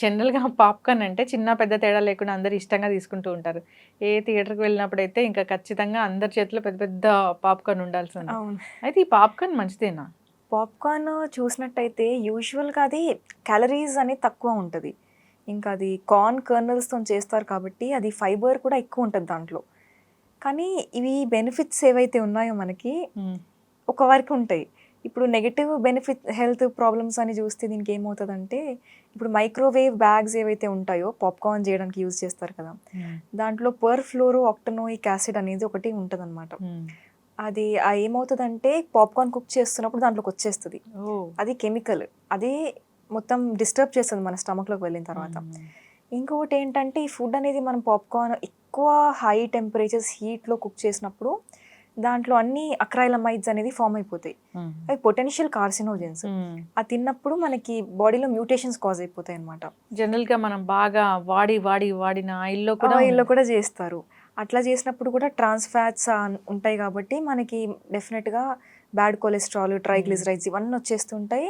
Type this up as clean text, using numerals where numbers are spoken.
జనరల్‌గా పాప్‌కార్న్ అంటే చిన్న, పెద్ద తేడా లేకుండా అందరూ ఇష్టంగా తీసుకుంటూ ఉంటారు. ఏ థియేటర్‌కి వెళ్ళినప్పుడైతే ఇంకా ఖచ్చితంగా అందరి చేతిలో పెద్ద పెద్ద పాప్‌కార్న్ ఉండాల్సిందే. అవును. అయితే ఈ పాప్‌కార్న్ మంచిదేనా? పాప్‌కార్న్ చూసినట్టయితే యూజువల్‌గా అది క్యాలరీస్ అనేది తక్కువ ఉంటది. ఇంకా అది కార్న్ కర్నల్స్‌తోని చేస్తారు కాబట్టి అది ఫైబర్ కూడా ఎక్కువ ఉంటది దాంట్లో. కానీ ఇవి బెనిఫిట్స్ ఏవైతే ఉన్నాయో మనకి హ్మ్. ఒక వరకు ఉంటాయి. ఇప్పుడు నెగెటివ్ బెనిఫిట్ హెల్త్ ప్రాబ్లమ్స్ అని చూస్తే దీనికి ఏమవుతదంటే, ఇప్పుడు మైక్రోవేవ్ బ్యాగ్స్ ఏవైతే ఉంటాయో పాప్‌కార్న్ చేయడానికి యూజ్ చేస్తారు కదా! హ్మ్. దాంట్లో పర్‌ఫ్లోరో ఆక్టనోయిక్ యాసిడ్ అనేది ఒకటి ఉంటదనమాట. హ్మ్. అది ఏమవుతదంటే పాప్‌కార్న్ కుక్ చేస్తున్నప్పుడు దాంట్లోకొచ్చేస్తది. ఓహ్! అది కెమికల్. అది మొత్తం డిస్టర్బ్ చేస్తది మన స్టమక్‌లోకి వెళ్ళిన తర్వాత. హ్మ్. ఇంకొకటేంటంటే ఈ ఫుడ్ అనేది మనం పాప్‌కార్న్ ఎక్కువ హై టెంపరేచర్స్ హీట్‌లో కుక్ చేసినప్పుడు దాంట్లో అన్ని అక్రైలమైడ్స్ అనేది ఫార్మ్ అయిపోతాయి. హ్మ్. అవి పొటెన్షియల్ కార్సినోజెన్స్. హ్మ్. అది తిన్నప్పుడు మనకి బాడీలో మ్యూటేషన్స్ కాజ్ అయిపోతాయన్నమాట. జనరల్‌గా మనం బాగా వాడిన ఆయిల్‌లో కూడా ఆయిల్‌లో కూడా జేస్తారు. అట్లా చేసినప్పుడు కూడా ట్రాన్స్ ఫ్యాట్స్ ఉంటాయి కాబట్టి మనకి డెఫినిట్‌గా బ్యాడ్ కొలెస్ట్రాల్, హ్మ్. ట్రైగ్లిజరైడ్స్ ఇవన్నీ వచ్చేస్తుంటాయి.